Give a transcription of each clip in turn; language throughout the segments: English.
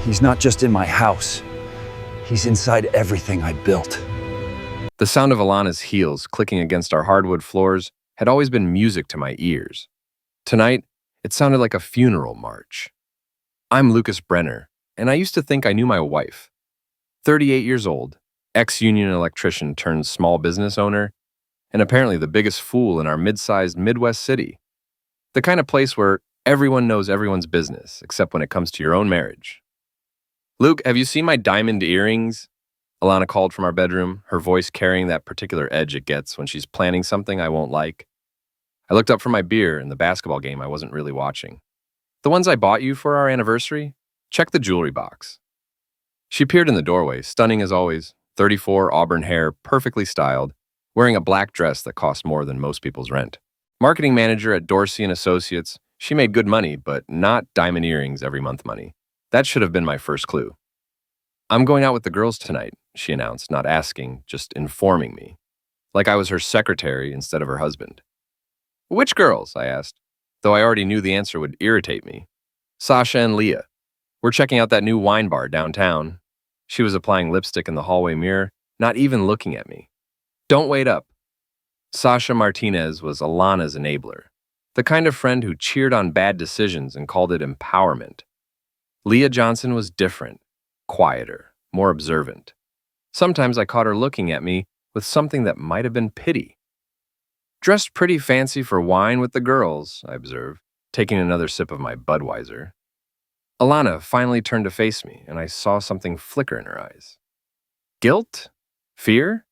He's not just in my house. He's inside everything I built. The sound of Alana's heels clicking against our hardwood floors had always been music to my ears. Tonight, it sounded like a funeral march. I'm Lucas Brenner, and I used to think I knew my wife. 38 years old, ex-union electrician turned small business owner, and apparently the biggest fool in our mid-sized Midwest city. The kind of place where everyone knows everyone's business, except when it comes to your own marriage. Luke, have you seen my diamond earrings? Alana called from our bedroom, her voice carrying that particular edge it gets when she's planning something I won't like. I looked up from my beer and the basketball game I wasn't really watching. The ones I bought you for our anniversary? Check the jewelry box. She appeared in the doorway, stunning as always, 34, auburn hair, perfectly styled, wearing a black dress that cost more than most people's rent. Marketing manager at Dorsey & Associates, she made good money, but not diamond earrings every month money. That should have been my first clue. I'm going out with the girls tonight, she announced, not asking, just informing me. Like I was her secretary instead of her husband. Which girls? I asked, though I already knew the answer would irritate me. Sasha and Leah. We're checking out that new wine bar downtown. She was applying lipstick in the hallway mirror, not even looking at me. Don't wait up. Sasha Martinez was Alana's enabler, the kind of friend who cheered on bad decisions and called it empowerment. Leah Johnson was different, quieter, more observant. Sometimes I caught her looking at me with something that might have been pity. Dressed pretty fancy for wine with the girls, I observed, taking another sip of my Budweiser. Alana finally turned to face me, and I saw something flicker in her eyes. Guilt? Fear?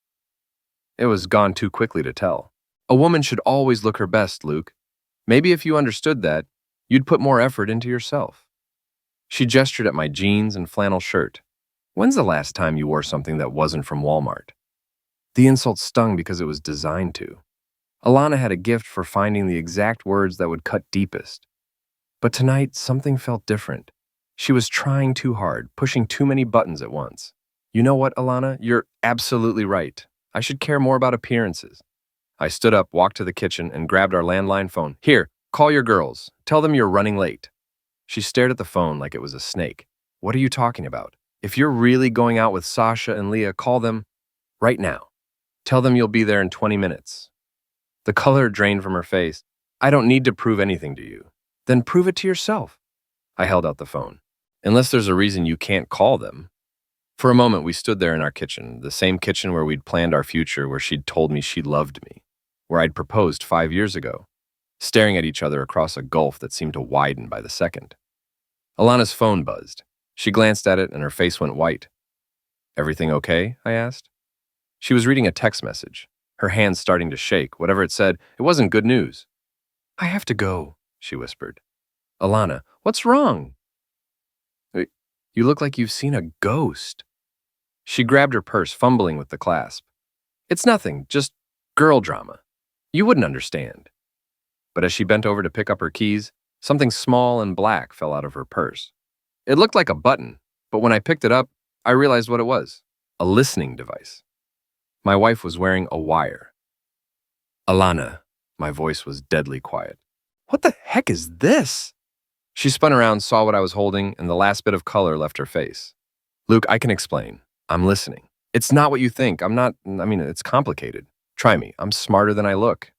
It was gone too quickly to tell. A woman should always look her best, Luke. Maybe if you understood that, you'd put more effort into yourself. She gestured at my jeans and flannel shirt. When's the last time you wore something that wasn't from Walmart? The insult stung because it was designed to. Alana had a gift for finding the exact words that would cut deepest. But tonight, something felt different. She was trying too hard, pushing too many buttons at once. You know what, Alana? You're absolutely right. I should care more about appearances. I stood up, walked to the kitchen, and grabbed our landline phone. Here, call your girls. Tell them you're running late. She stared at the phone like it was a snake. What are you talking about? If you're really going out with Sasha and Leah, call them right now. Tell them you'll be there in 20 minutes. The color drained from her face. I don't need to prove anything to you. Then prove it to yourself. I held out the phone. Unless there's a reason you can't call them. For a moment, we stood there in our kitchen, the same kitchen where we'd planned our future, where she'd told me she loved me, where I'd proposed 5 years ago, staring at each other across a gulf that seemed to widen by the second. Alana's phone buzzed. She glanced at it and her face went white. Everything okay? I asked. She was reading a text message, her hands starting to shake. Whatever it said, it wasn't good news. I have to go, she whispered. Alana, what's wrong? You look like you've seen a ghost. She grabbed her purse, fumbling with the clasp. It's nothing, just girl drama. You wouldn't understand. But as she bent over to pick up her keys, something small and black fell out of her purse. It looked like a button, but when I picked it up, I realized what it was. A listening device. My wife was wearing a wire. Alana, my voice was deadly quiet. What the heck is this? She spun around, saw what I was holding, and the last bit of color left her face. Luke, I can explain. I'm listening. It's not what you think. It's complicated. Try me. I'm smarter than I look.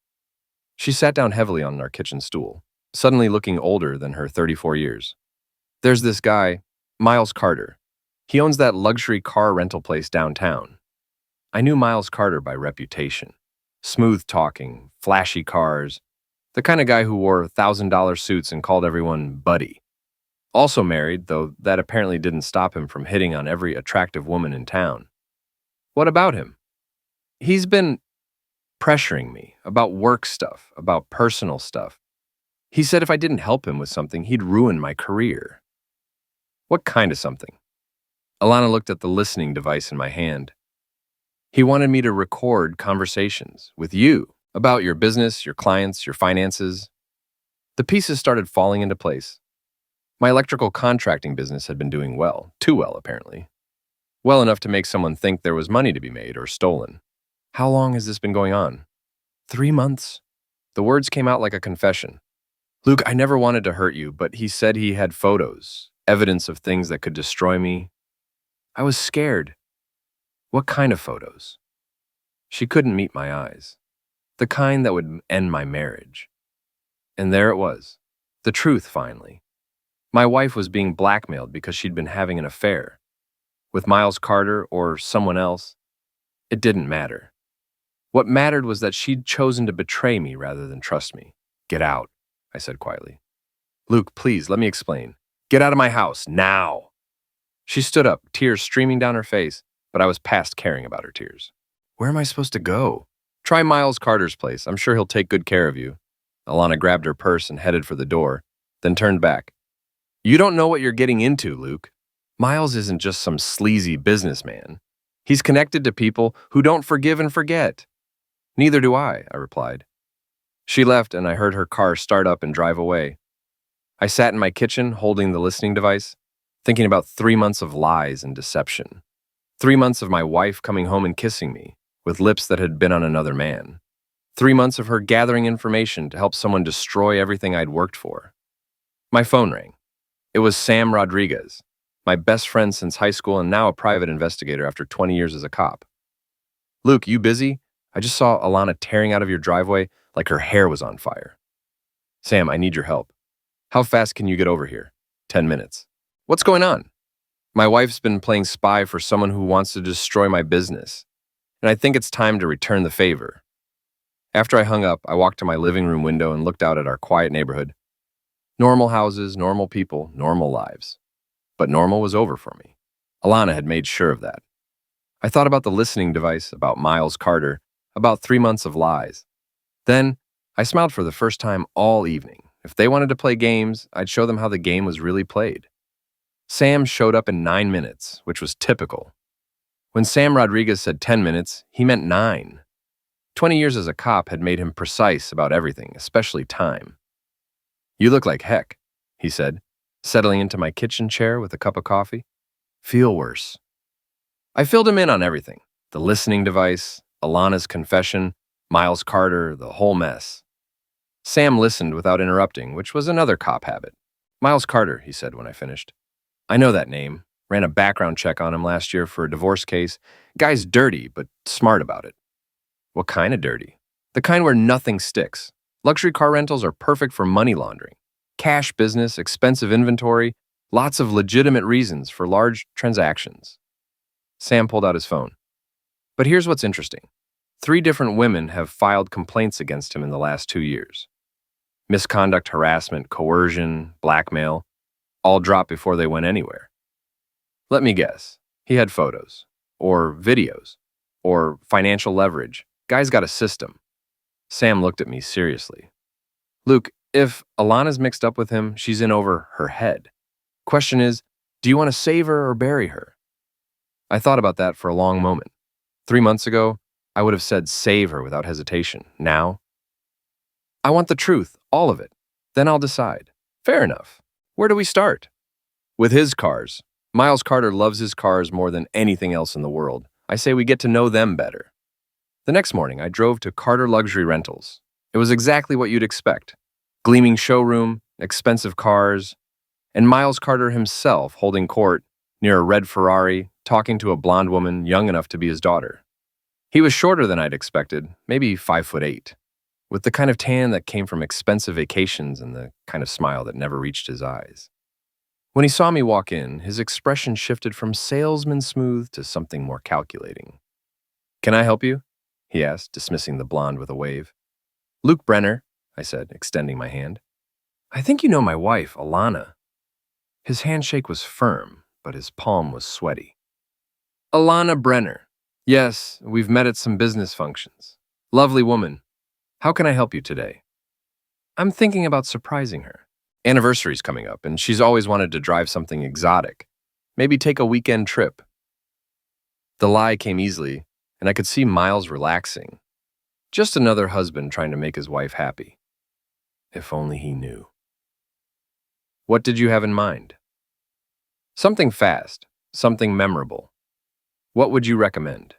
She sat down heavily on our kitchen stool, suddenly looking older than her 34 years. There's this guy, Miles Carter. He owns that luxury car rental place downtown. I knew Miles Carter by reputation. Smooth talking, flashy cars, the kind of guy who wore $1,000 suits and called everyone buddy. Also married, though that apparently didn't stop him from hitting on every attractive woman in town. What about him? He's been pressuring me about work stuff, about personal stuff. He said if I didn't help him with something, he'd ruin my career. What kind of something? Alana looked at the listening device in my hand. He wanted me to record conversations with you about your business, your clients, your finances. The pieces started falling into place. My electrical contracting business had been doing well, too well apparently. Well enough to make someone think there was money to be made or stolen. How long has this been going on? 3 months? The words came out like a confession. Luke, I never wanted to hurt you, but he said he had photos, evidence of things that could destroy me. I was scared. What kind of photos? She couldn't meet my eyes. The kind that would end my marriage. And there it was. The truth, finally. My wife was being blackmailed because she'd been having an affair. With Miles Carter or someone else, it didn't matter. What mattered was that she'd chosen to betray me rather than trust me. Get out, I said quietly. Luke, please, let me explain. Get out of my house, now. She stood up, tears streaming down her face, but I was past caring about her tears. Where am I supposed to go? Try Miles Carter's place. I'm sure he'll take good care of you. Alana grabbed her purse and headed for the door, then turned back. You don't know what you're getting into, Luke. Miles isn't just some sleazy businessman. He's connected to people who don't forgive and forget. Neither do I replied. She left, and I heard her car start up and drive away. I sat in my kitchen, holding the listening device, thinking about 3 months of lies and deception. 3 months of my wife coming home and kissing me, with lips that had been on another man. 3 months of her gathering information to help someone destroy everything I'd worked for. My phone rang. It was Sam Rodriguez, my best friend since high school and now a private investigator after 20 years as a cop. Luke, you busy? I just saw Alana tearing out of your driveway like her hair was on fire. Sam, I need your help. How fast can you get over here? 10 minutes. What's going on? My wife's been playing spy for someone who wants to destroy my business, and I think it's time to return the favor. After I hung up, I walked to my living room window and looked out at our quiet neighborhood. Normal houses, normal people, normal lives. But normal was over for me. Alana had made sure of that. I thought about the listening device, about Miles Carter, about 3 months of lies. Then, I smiled for the first time all evening. If they wanted to play games, I'd show them how the game was really played. Sam showed up in 9 minutes, which was typical. When Sam Rodriguez said 10 minutes, he meant 9. 20 years as a cop had made him precise about everything, especially time. You look like heck, he said, settling into my kitchen chair with a cup of coffee. Feel worse. I filled him in on everything. The listening device, Alana's confession, Miles Carter, the whole mess. Sam listened without interrupting, which was another cop habit. Miles Carter, he said when I finished. I know that name. Ran a background check on him last year for a divorce case. Guy's dirty, but smart about it. What kind of dirty? The kind where nothing sticks. Luxury car rentals are perfect for money laundering. Cash business, expensive inventory, lots of legitimate reasons for large transactions. Sam pulled out his phone. But here's what's interesting. 3 different women have filed complaints against him in the last 2 years. Misconduct, harassment, coercion, blackmail, all dropped before they went anywhere. Let me guess. He had photos, or videos, or financial leverage. Guy's got a system. Sam looked at me seriously. Luke, if Alana's mixed up with him, she's in over her head. Question is, do you want to save her or bury her? I thought about that for a long moment. 3 months ago, I would have said save her without hesitation. Now, I want the truth, all of it. Then I'll decide. Fair enough. Where do we start? With his cars. Miles Carter loves his cars more than anything else in the world. I say we get to know them better. The next morning, I drove to Carter Luxury Rentals. It was exactly what you'd expect. Gleaming showroom, expensive cars, and Miles Carter himself holding court near a red Ferrari, talking to a blonde woman young enough to be his daughter. He was shorter than I'd expected, maybe 5'8", with the kind of tan that came from expensive vacations and the kind of smile that never reached his eyes. When he saw me walk in, his expression shifted from salesman smooth to something more calculating. Can I help you? He asked, dismissing the blonde with a wave. Luke Brenner, I said, extending my hand. I think you know my wife, Alana. His handshake was firm, but his palm was sweaty. Alana Brenner. Yes, we've met at some business functions. Lovely woman. How can I help you today? I'm thinking about surprising her. Anniversary's coming up, and she's always wanted to drive something exotic. Maybe take a weekend trip. The lie came easily, and I could see Miles relaxing. Just another husband trying to make his wife happy. If only he knew. What did you have in mind? Something fast, something memorable. What would you recommend?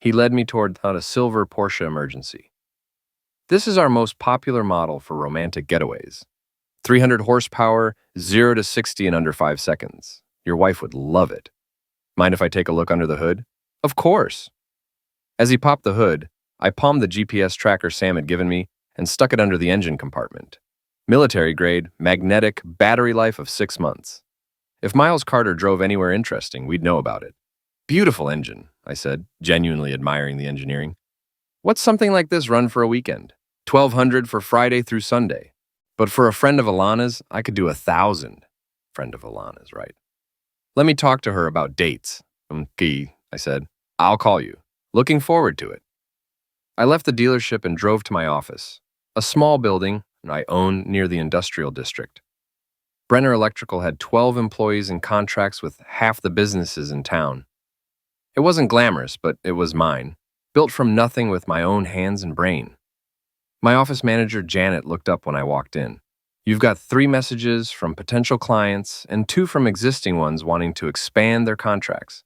He led me toward a silver Porsche Emergency. This is our most popular model for romantic getaways. 300 horsepower, 0 to 60 in under 5 seconds. Your wife would love it. Mind if I take a look under the hood? Of course. As he popped the hood, I palmed the GPS tracker Sam had given me and stuck it under the engine compartment. Military grade, magnetic, battery life of 6 months. If Miles Carter drove anywhere interesting, we'd know about it. Beautiful engine, I said, genuinely admiring the engineering. What's something like this run for a weekend? $1,200 for Friday through Sunday. But for a friend of Alana's, I could do 1,000. Friend of Alana's, right? Let me talk to her about dates. I said. I'll call you. Looking forward to it. I left the dealership and drove to my office, a small building I own near the industrial district. Brenner Electrical had 12 employees and contracts with half the businesses in town. It wasn't glamorous, but it was mine, built from nothing with my own hands and brain. My office manager, Janet, looked up when I walked in. You've got 3 messages from potential clients and 2 from existing ones wanting to expand their contracts.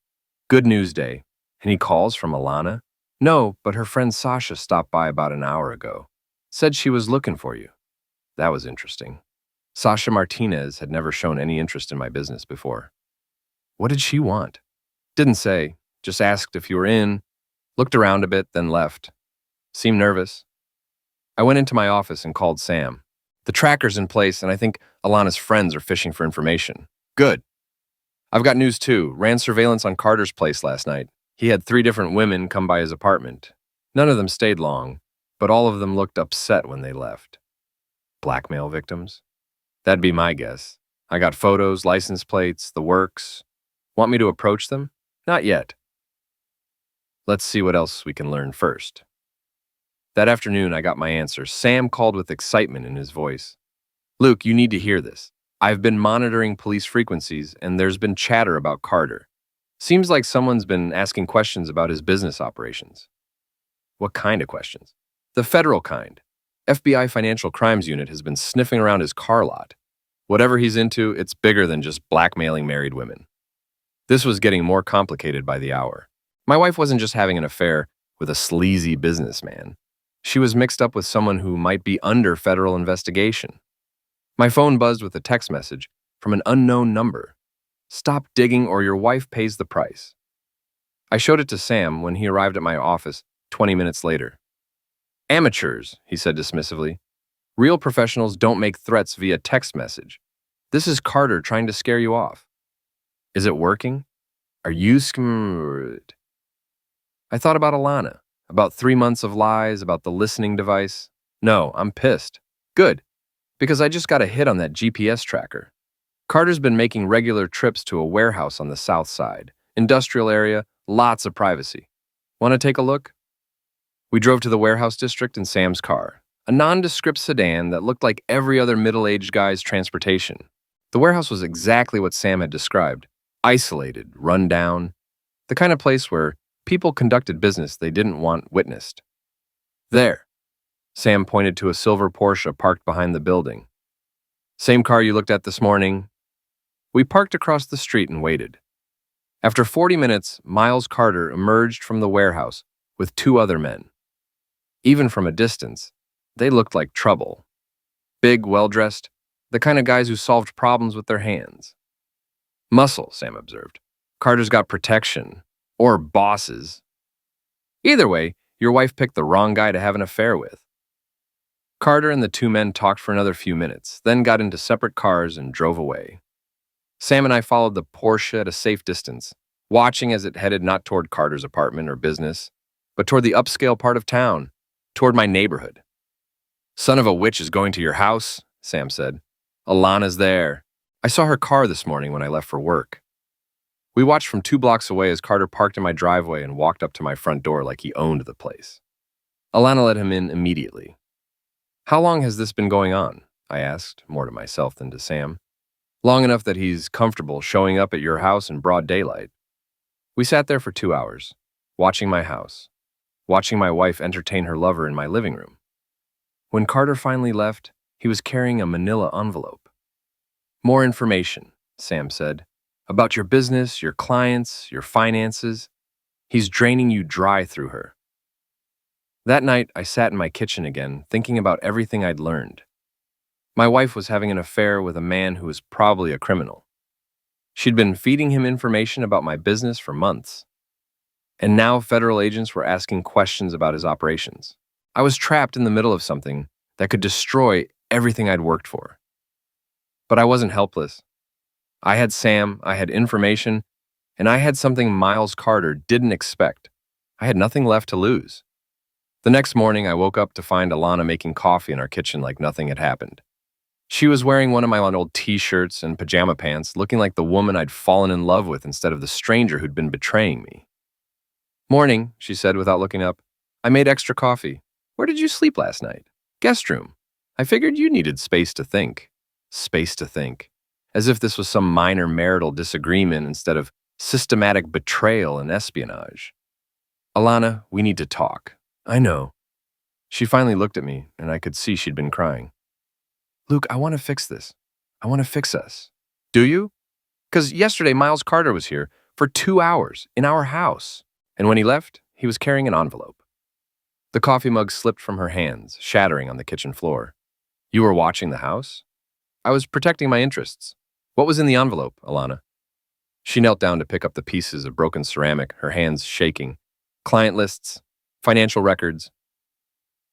Good news day. Any calls from Alana? No, but her friend Sasha stopped by about an hour ago. Said she was looking for you. That was interesting. Sasha Martinez had never shown any interest in my business before. What did she want? Didn't say, just asked if you were in, looked around a bit, then left. Seemed nervous. I went into my office and called Sam. The tracker's in place, and I think Alana's friends are fishing for information. Good. I've got news too. Ran surveillance on Carter's place last night. He had 3 different women come by his apartment. None of them stayed long, but all of them looked upset when they left. Blackmail victims? That'd be my guess. I got photos, license plates, the works. Want me to approach them? Not yet. Let's see what else we can learn first. That afternoon, I got my answer. Sam called with excitement in his voice. Luke, you need to hear this. I've been monitoring police frequencies, and there's been chatter about Carter. Seems like someone's been asking questions about his business operations. What kind of questions? The federal kind. FBI Financial Crimes Unit has been sniffing around his car lot. Whatever he's into, it's bigger than just blackmailing married women. This was getting more complicated by the hour. My wife wasn't just having an affair with a sleazy businessman. She was mixed up with someone who might be under federal investigation. My phone buzzed with a text message from an unknown number. Stop digging or your wife pays the price. I showed it to Sam when he arrived at my office 20 minutes later. Amateurs, he said dismissively. Real professionals don't make threats via text message. This is Carter trying to scare you off. Is it working? Are you scared? I thought about Alana, about 3 months of lies, about the listening device. No, I'm pissed. Good, because I just got a hit on that GPS tracker. Carter's been making regular trips to a warehouse on the south side. Industrial area, lots of privacy. Want to take a look? We drove to the warehouse district in Sam's car, a nondescript sedan that looked like every other middle-aged guy's transportation. The warehouse was exactly what Sam had described. Isolated, run down, the kind of place where people conducted business they didn't want witnessed. There, Sam pointed to a silver Porsche parked behind the building. Same car you looked at this morning. We parked across the street and waited. After 40 minutes, Miles Carter emerged from the warehouse with 2 other men. Even from a distance, they looked like trouble. Big, well-dressed, the kind of guys who solved problems with their hands. Muscle, Sam observed. Carter's got protection. Or bosses. Either way, your wife picked the wrong guy to have an affair with. Carter and the 2 men talked for another few minutes, then got into separate cars and drove away. Sam and I followed the Porsche at a safe distance, watching as it headed not toward Carter's apartment or business, but toward the upscale part of town, toward my neighborhood. Son of a witch is going to your house, Sam said. Alana's there. I saw her car this morning when I left for work. We watched from 2 blocks away as Carter parked in my driveway and walked up to my front door like he owned the place. Alana let him in immediately. How long has this been going on? I asked, more to myself than to Sam. Long enough that he's comfortable showing up at your house in broad daylight. We sat there for 2 hours, watching my house, watching my wife entertain her lover in my living room. When Carter finally left, he was carrying a manila envelope. More information, Sam said, about your business, your clients, your finances. He's draining you dry through her. That night, I sat in my kitchen again, thinking about everything I'd learned. My wife was having an affair with a man who was probably a criminal. She'd been feeding him information about my business for months. And now federal agents were asking questions about his operations. I was trapped in the middle of something that could destroy everything I'd worked for. But I wasn't helpless. I had Sam, I had information, and I had something Miles Carter didn't expect. I had nothing left to lose. The next morning, I woke up to find Alana making coffee in our kitchen like nothing had happened. She was wearing one of my old t-shirts and pajama pants, looking like the woman I'd fallen in love with instead of the stranger who'd been betraying me. "Morning," she said without looking up. "I made extra coffee. Where did you sleep last night?" "Guest room. I figured you needed space to think." Space to think. As if this was some minor marital disagreement instead of systematic betrayal and espionage. "Alana, we need to talk." "I know." She finally looked at me, and I could see she'd been crying. "Luke, I want to fix this. I want to fix us." "Do you?" "Because yesterday Miles Carter was here for 2 hours in our house. And when he left, he was carrying an envelope." The coffee mug slipped from her hands, shattering on the kitchen floor. "You were watching the house?" "I was protecting my interests." "What was in the envelope, Alana?" She knelt down to pick up the pieces of broken ceramic, her hands shaking. "Client lists, financial records."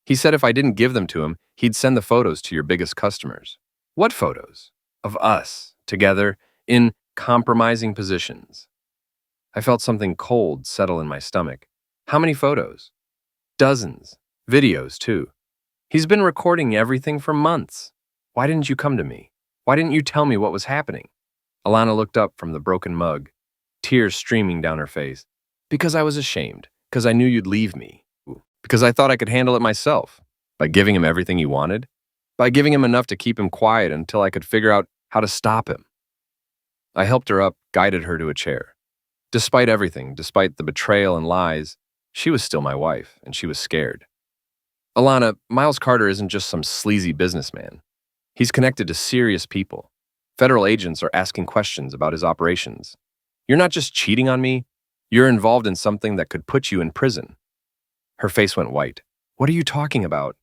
"He said if I didn't give them to him, he'd send the photos to your biggest customers." "What photos?" "Of us, together, in compromising positions." I felt something cold settle in my stomach. "How many photos?" "Dozens. Videos, too. He's been recording everything for months. Why didn't you come to me? Why didn't you tell me what was happening?" Alana looked up from the broken mug, tears streaming down her face. "Because I was ashamed. Because I knew you'd leave me. Because I thought I could handle it myself. By giving him everything he wanted. By giving him enough to keep him quiet until I could figure out how to stop him." I helped her up, guided her to a chair. Despite everything, despite the betrayal and lies, she was still my wife, and she was scared. "Alana, Miles Carter isn't just some sleazy businessman. He's connected to serious people. Federal agents are asking questions about his operations. You're not just cheating on me, you're involved in something that could put you in prison." Her face went white. "What are you talking about?"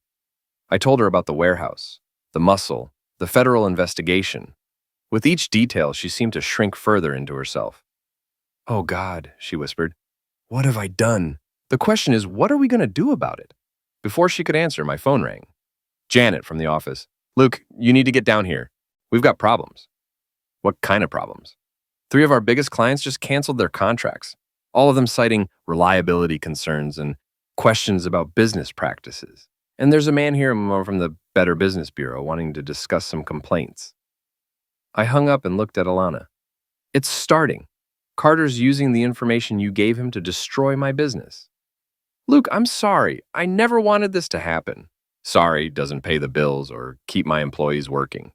I told her about the warehouse, the muscle, the federal investigation. With each detail, she seemed to shrink further into herself. "Oh God," she whispered. "What have I done? The question is, what are we going to do about it?" Before she could answer, my phone rang. Janet from the office. "Luke, you need to get down here. We've got problems." "What kind of problems?" 3 of our biggest clients just canceled their contracts, all of them citing reliability concerns and questions about business practices. And there's a man here from the Better Business Bureau wanting to discuss some complaints. I hung up and looked at Alana. "It's starting. Carter's using the information you gave him to destroy my business." "Luke, I'm sorry. I never wanted this to happen." "Sorry doesn't pay the bills or keep my employees working."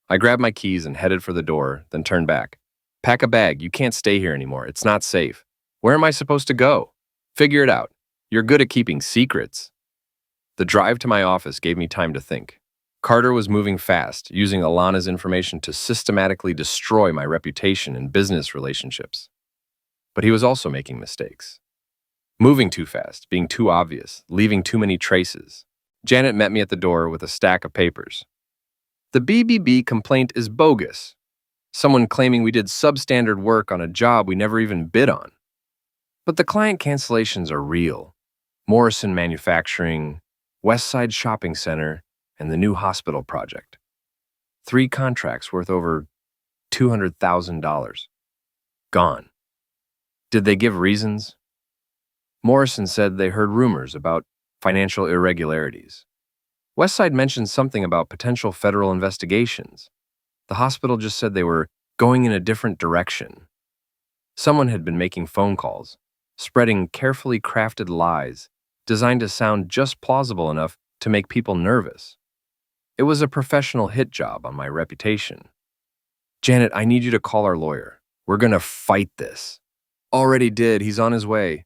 I grabbed my keys and headed for the door, then turned back. "Pack a bag. You can't stay here anymore. It's not safe." "Where am I supposed to go?" "Figure it out. You're good at keeping secrets." The drive to my office gave me time to think. Carter was moving fast, using Alana's information to systematically destroy my reputation and business relationships. But he was also making mistakes. Moving too fast, being too obvious, leaving too many traces. Janet met me at the door with a stack of papers. "The BBB complaint is bogus. Someone claiming we did substandard work on a job we never even bid on. But the client cancellations are real. Morrison Manufacturing, Westside Shopping Center, and the new hospital project. 3 contracts worth over $200,000. Gone." "Did they give reasons?" Morrison said they heard rumors about financial irregularities. Westside mentioned something about potential federal investigations. The hospital just said they were going in a different direction. Someone had been making phone calls, spreading carefully crafted lies designed to sound just plausible enough to make people nervous. It was a professional hit job on my reputation. "Janet, I need you to call our lawyer. We're going to fight this." "Already did. He's on his way."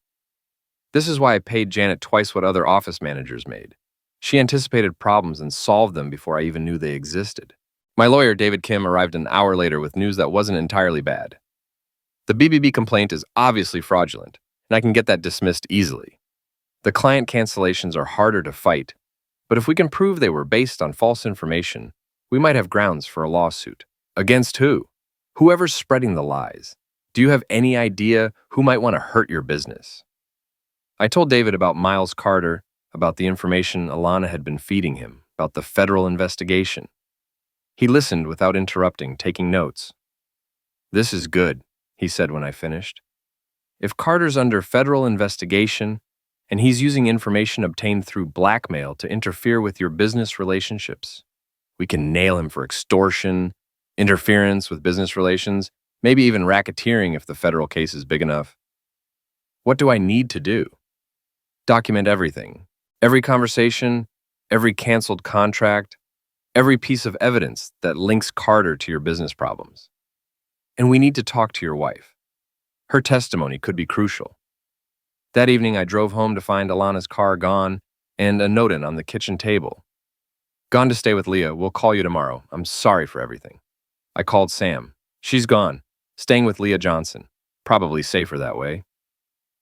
This is why I paid Janet twice what other office managers made. She anticipated problems and solved them before I even knew they existed. My lawyer, David Kim, arrived an hour later with news that wasn't entirely bad. "The BBB complaint is obviously fraudulent, and I can get that dismissed easily. The client cancellations are harder to fight, but if we can prove they were based on false information, We might have grounds for a lawsuit. Against who? Whoever's spreading the lies. Do you have any idea who might want to hurt your business? I told David about Miles Carter, about the information Alana had been feeding him, about the federal investigation. He listened without interrupting, taking notes. "This is good," he said when I finished. "If Carter's under federal investigation and he's using information obtained through blackmail to interfere with your business relationships, we can nail him for extortion, interference with business relations, maybe even racketeering if the federal case is big enough. What do I need to do? Document everything. Every conversation, every canceled contract, every piece of evidence that links Carter to your business problems. And we need to talk to your wife. Her testimony could be crucial." That evening, I drove home to find Alana's car gone and a note on the kitchen table. "Gone to stay with Leah. We'll call you tomorrow. I'm sorry for everything." I called Sam. "She's gone. Staying with Leah Johnson. Probably safer that way.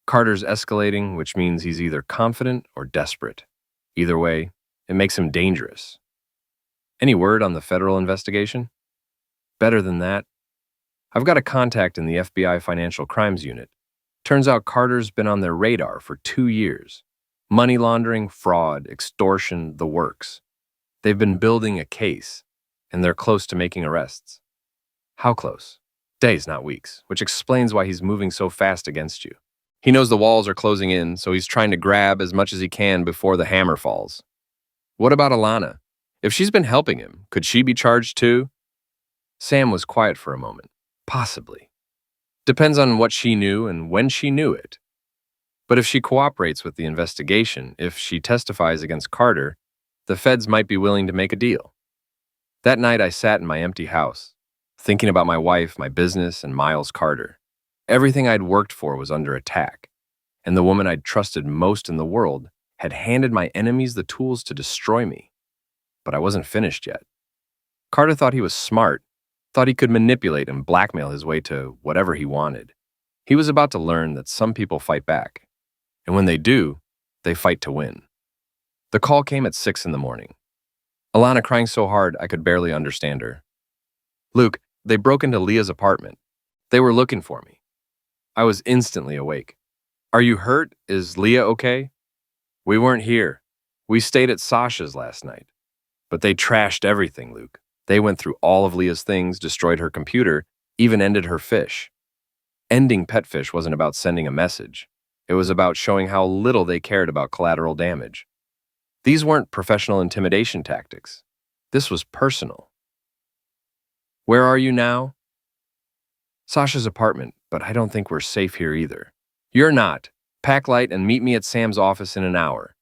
Carter's escalating, which means he's either confident or desperate. Either way, it makes him dangerous. Any word on the federal investigation? Better than that. I've got a contact in the FBI Financial Crimes Unit. Turns out Carter's been on their radar for 2 years. Money laundering, fraud, extortion, the works. They've been building a case, and they're close to making arrests." "How close?" "Days, not weeks, which explains why he's moving so fast against you. He knows the walls are closing in, so he's trying to grab as much as he can before the hammer falls." "What about Alana? If she's been helping him, could she be charged too?" Sam was quiet for a moment. "Possibly. Depends on what she knew and when she knew it. But if she cooperates with the investigation, if she testifies against Carter, the feds might be willing to make a deal." That night I sat in my empty house, thinking about my wife, my business, and Miles Carter. Everything I'd worked for was under attack, and the woman I'd trusted most in the world had handed my enemies the tools to destroy me. But I wasn't finished yet. Carter thought he was smart, thought he could manipulate and blackmail his way to whatever he wanted. He was about to learn that some people fight back, and when they do, they fight to win. The call came at 6 in the morning. Alana crying so hard I could barely understand her. "Luke, they broke into Leah's apartment. They were looking for me." I was instantly awake. "Are you hurt? Is Leah okay?" "We weren't here. We stayed at Sasha's last night. But they trashed everything, Luke. They went through all of Leah's things, destroyed her computer, even ended her fish." Ending pet fish wasn't about sending a message. It was about showing how little they cared about collateral damage. These weren't professional intimidation tactics. This was personal. "Where are you now?" "Sasha's apartment, but I don't think we're safe here either." "You're not. Pack light and meet me at Sam's office in an hour."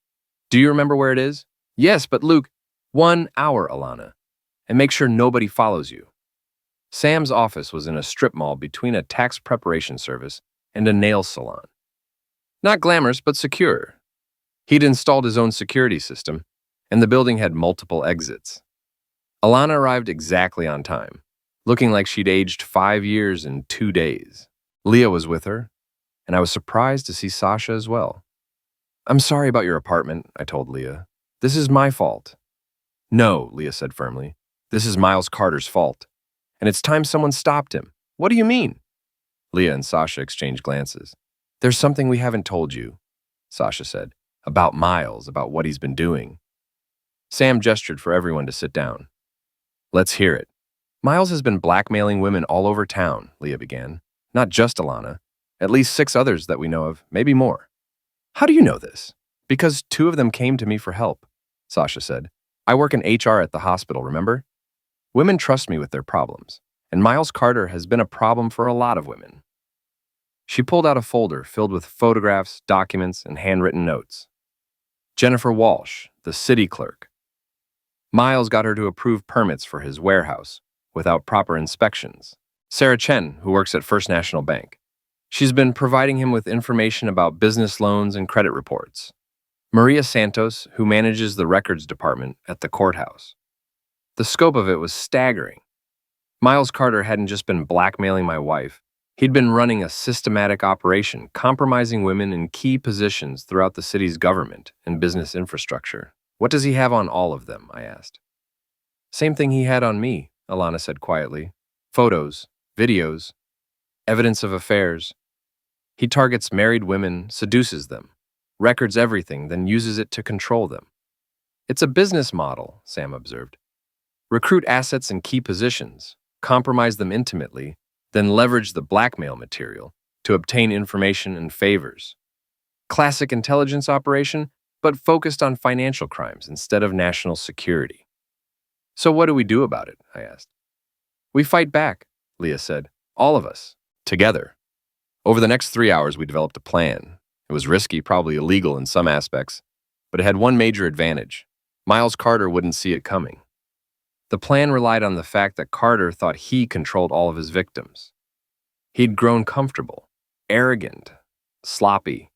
"Do you remember where it is?" "Yes, but Luke." 1 hour, Alana. And make sure nobody follows you." Sam's office was in a strip mall between a tax preparation service and a nail salon. Not glamorous, but secure. He'd installed his own security system, and the building had multiple exits. Alana arrived exactly on time, looking like she'd aged 5 years in 2 days. Leah was with her, and I was surprised to see Sasha as well. "I'm sorry about your apartment," I told Leah. "This is my fault." "No," Leah said firmly. "This is Miles Carter's fault. And it's time someone stopped him." "What do you mean?" Leah and Sasha exchanged glances. "There's something we haven't told you," Sasha said, "about Miles, about what he's been doing." Sam gestured for everyone to sit down. "Let's hear it." "Miles has been blackmailing women all over town," Leah began. "Not just Alana. At least 6 others that we know of, maybe more." "How do you know this?" "Because 2 of them came to me for help," Sasha said. "I work in HR at the hospital, remember? Women trust me with their problems, and Miles Carter has been a problem for a lot of women." She pulled out a folder filled with photographs, documents, and handwritten notes. Jennifer Walsh, the city clerk. Miles got her to approve permits for his warehouse without proper inspections. Sarah Chen, who works at First National Bank. She's been providing him with information about business loans and credit reports. Maria Santos, who manages the records department at the courthouse. The scope of it was staggering. Miles Carter hadn't just been blackmailing my wife. He'd been running a systematic operation, compromising women in key positions throughout the city's government and business infrastructure. "What does he have on all of them?" I asked. Same thing he had on me, Alana said quietly. Photos, videos, evidence of affairs. He targets married women, seduces them, records everything, then uses it to control them. It's a business model, Sam observed. Recruit assets in key positions, compromise them intimately, then leverage the blackmail material to obtain information and favors. Classic intelligence operation, but focused on financial crimes instead of national security. So what do we do about it? I asked. We fight back, Leah said. All of us. Together. Over the next 3 hours, we developed a plan. It was risky, probably illegal in some aspects, but it had one major advantage. Miles Carter wouldn't see it coming. The plan relied on the fact that Carter thought he controlled all of his victims. He'd grown comfortable, arrogant, sloppy.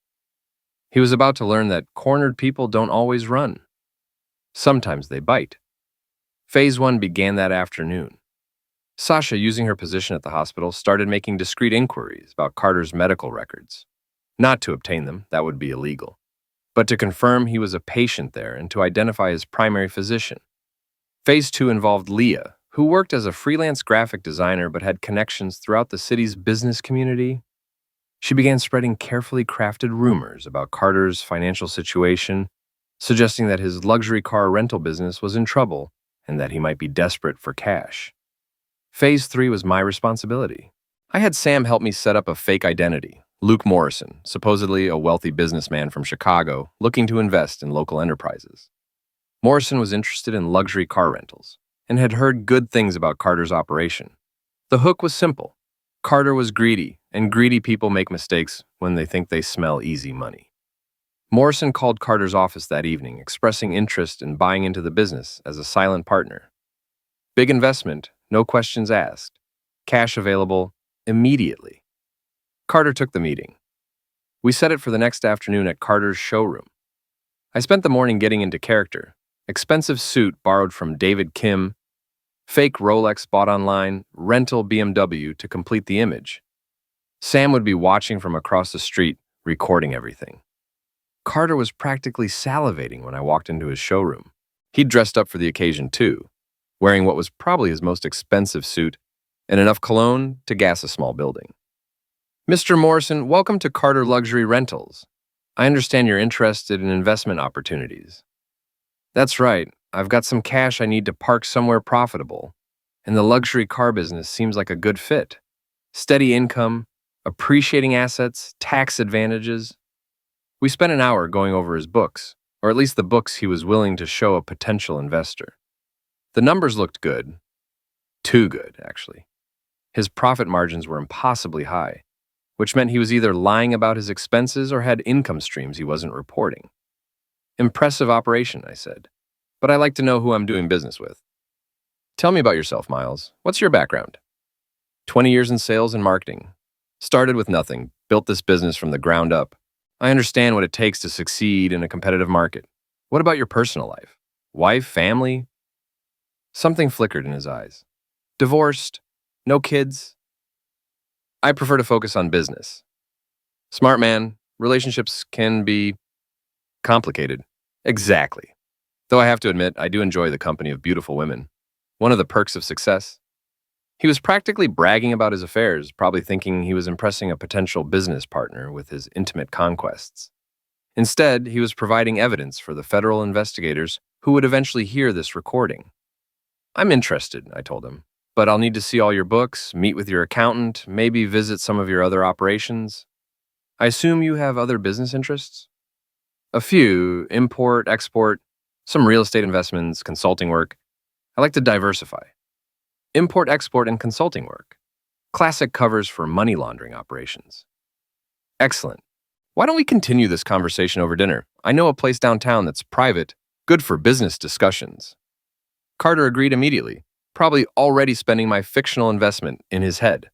He was about to learn that cornered people don't always run. Sometimes they bite. Phase 1 began that afternoon. Sasha, using her position at the hospital, started making discreet inquiries about Carter's medical records. Not to obtain them, that would be illegal, but to confirm he was a patient there and to identify his primary physician. Phase 2 involved Leah, who worked as a freelance graphic designer but had connections throughout the city's business community. She began spreading carefully crafted rumors about Carter's financial situation, suggesting that his luxury car rental business was in trouble and that he might be desperate for cash. Phase 3 was my responsibility. I had Sam help me set up a fake identity, Luke Morrison, supposedly a wealthy businessman from Chicago looking to invest in local enterprises. Morrison was interested in luxury car rentals and had heard good things about Carter's operation. The hook was simple. Carter was greedy, and greedy people make mistakes when they think they smell easy money. Morrison called Carter's office that evening, expressing interest in buying into the business as a silent partner. Big investment, no questions asked. Cash available immediately. Carter took the meeting. We set it for the next afternoon at Carter's showroom. I spent the morning getting into character. Expensive suit borrowed from David Kim, fake Rolex bought online, rental BMW to complete the image. Sam would be watching from across the street, recording everything. Carter was practically salivating when I walked into his showroom. He'd dressed up for the occasion too, wearing what was probably his most expensive suit and enough cologne to gas a small building. Mr. Morrison, welcome to Carter Luxury Rentals. I understand you're interested in investment opportunities. That's right. I've got some cash I need to park somewhere profitable, and the luxury car business seems like a good fit. Steady income, appreciating assets, tax advantages. We spent an hour going over his books, or at least the books he was willing to show a potential investor. The numbers looked good. Too good, actually. His profit margins were impossibly high, which meant he was either lying about his expenses or had income streams he wasn't reporting. Impressive operation, I said, but I like to know who I'm doing business with. Tell me about yourself, Miles. What's your background? 20 years in sales and marketing. Started with nothing, built this business from the ground up. I understand what it takes to succeed in a competitive market. What about your personal life? Wife, family? Something flickered in his eyes. Divorced? No kids? I prefer to focus on business. Smart man, relationships can be complicated. Exactly. Though I have to admit, I do enjoy the company of beautiful women. One of the perks of success. He was practically bragging about his affairs, probably thinking he was impressing a potential business partner with his intimate conquests. Instead, he was providing evidence for the federal investigators who would eventually hear this recording. I'm interested, I told him, but I'll need to see all your books, meet with your accountant, maybe visit some of your other operations. I assume you have other business interests? A few, import, export, some real estate investments, consulting work. I like to diversify. Import, export, and consulting work. Classic covers for money laundering operations. Excellent. Why don't we continue this conversation over dinner? I know a place downtown that's private, good for business discussions. Carter agreed immediately, probably already spending my fictional investment in his head.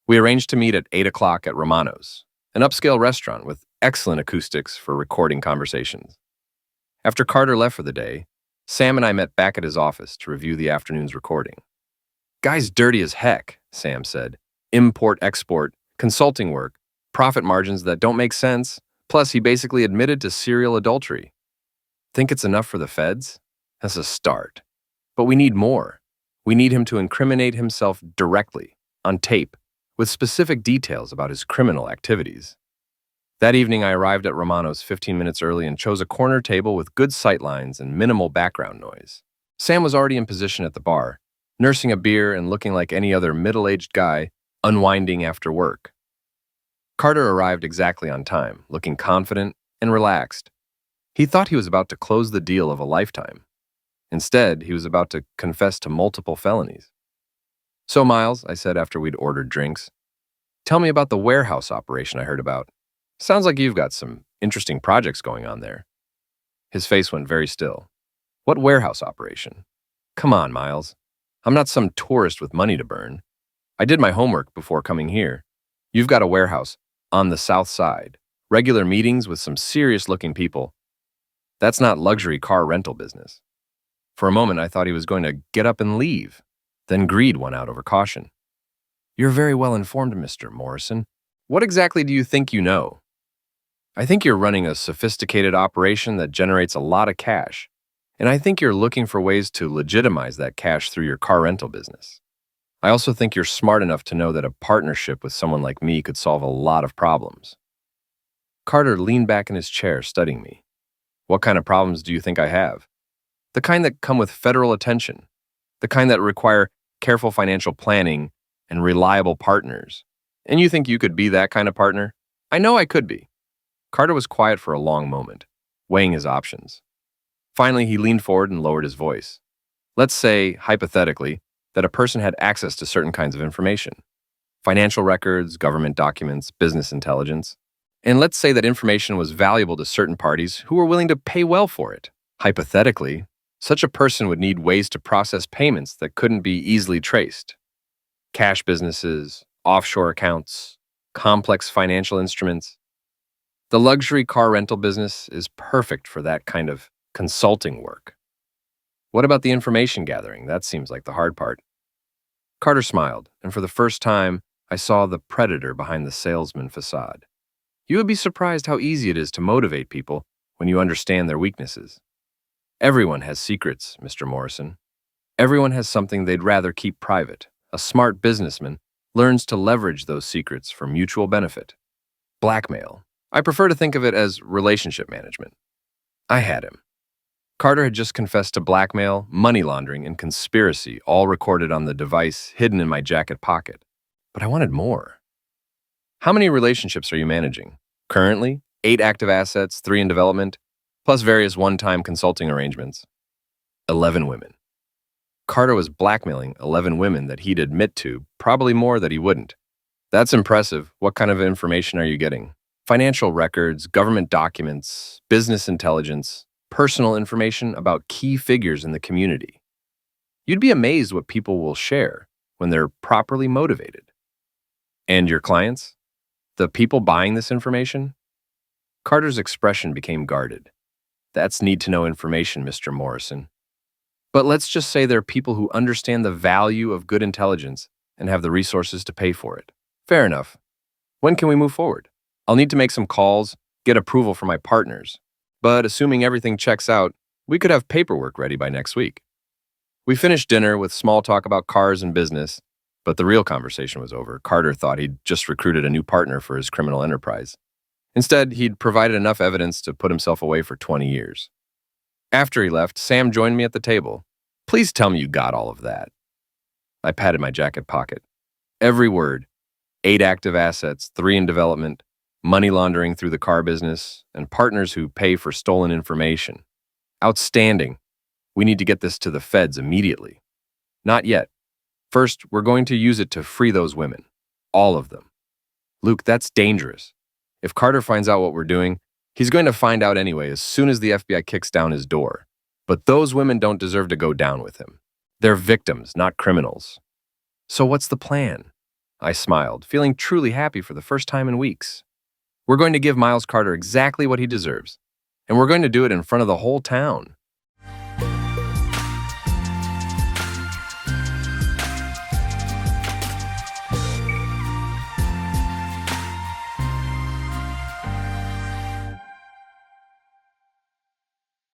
We arranged to meet at 8 o'clock at Romano's, an upscale restaurant with excellent acoustics for recording conversations. After Carter left for the day, Sam and I met back at his office to review the afternoon's recording. Guy's dirty as heck, Sam said. Import, export, consulting work, profit margins that don't make sense, plus he basically admitted to serial adultery. Think it's enough for the feds? That's a start. But we need more. We need him to incriminate himself directly, on tape, with specific details about his criminal activities. That evening, I arrived at Romano's 15 minutes early and chose a corner table with good sightlines and minimal background noise. Sam was already in position at the bar, nursing a beer and looking like any other middle-aged guy unwinding after work. Carter arrived exactly on time, looking confident and relaxed. He thought he was about to close the deal of a lifetime. Instead, he was about to confess to multiple felonies. "So, Miles," I said after we'd ordered drinks, "tell me about the warehouse operation I heard about. Sounds like you've got some interesting projects going on there." His face went very still. "What warehouse operation? Come on, Miles. I'm not some tourist with money to burn. I did my homework before coming here. You've got a warehouse on the south side, regular meetings with some serious-looking people. That's not luxury car rental business." For a moment, I thought he was going to get up and leave. Then greed won out over caution. "You're very well informed, Mr. Morrison. What exactly do you think you know?" "I think you're running a sophisticated operation that generates a lot of cash, and I think you're looking for ways to legitimize that cash through your car rental business. I also think you're smart enough to know that a partnership with someone like me could solve a lot of problems." Carter leaned back in his chair, studying me. "What kind of problems do you think I have?" "The kind that come with federal attention. The kind that require careful financial planning and reliable partners. And you think you could be that kind of partner?" "I know I could be." Carter was quiet for a long moment, weighing his options. Finally, he leaned forward and lowered his voice. "Let's say, hypothetically, that a person had access to certain kinds of information. Financial records, government documents, business intelligence. And let's say that information was valuable to certain parties who were willing to pay well for it. Hypothetically, such a person would need ways to process payments that couldn't be easily traced. Cash businesses, offshore accounts, complex financial instruments. The luxury car rental business is perfect for that kind of consulting work. What about the information gathering? That seems like the hard part." Carter smiled, and for the first time, I saw the predator behind the salesman facade. "You would be surprised how easy it is to motivate people when you understand their weaknesses. Everyone has secrets, Mr. Morrison. Everyone has something they'd rather keep private. A smart businessman learns to leverage those secrets for mutual benefit. Blackmail. I prefer to think of it as relationship management. I had him. Carter had just confessed to blackmail, money laundering, and conspiracy, all recorded on the device hidden in my jacket pocket. But I wanted more. "How many relationships are you managing? Currently, 8 active assets, 3 in development, plus various one-time consulting arrangements." 11 women. Carter was blackmailing 11 women that he'd admit to, probably more that he wouldn't. "That's impressive. What kind of information are you getting?" "Financial records, government documents, business intelligence, personal information about key figures in the community. You'd be amazed what people will share when they're properly motivated." "And your clients? The people buying this information?" Carter's expression became guarded. "That's need-to-know information, Mr. Morrison. But let's just say they're people who understand the value of good intelligence and have the resources to pay for it." "Fair enough. When can we move forward?" "I'll need to make some calls, get approval from my partners. But assuming everything checks out, we could have paperwork ready by next week." We finished dinner with small talk about cars and business, but the real conversation was over. Carter thought he'd just recruited a new partner for his criminal enterprise. Instead, he'd provided enough evidence to put himself away for 20 years. After he left, Sam joined me at the table. "Please tell me you got all of that." I patted my jacket pocket. Every word. 8 active assets, 3 in development, money laundering through the car business, and partners who pay for stolen information. Outstanding. We need to get this to the feds immediately. Not yet. First, we're going to use it to free those women. All of them. Luke, that's dangerous. If Carter finds out what we're doing, he's going to find out anyway as soon as the FBI kicks down his door. But those women don't deserve to go down with him. They're victims, not criminals. So what's the plan? I smiled, feeling truly happy for the first time in weeks. We're going to give Miles Carter exactly what he deserves, and we're going to do it in front of the whole town.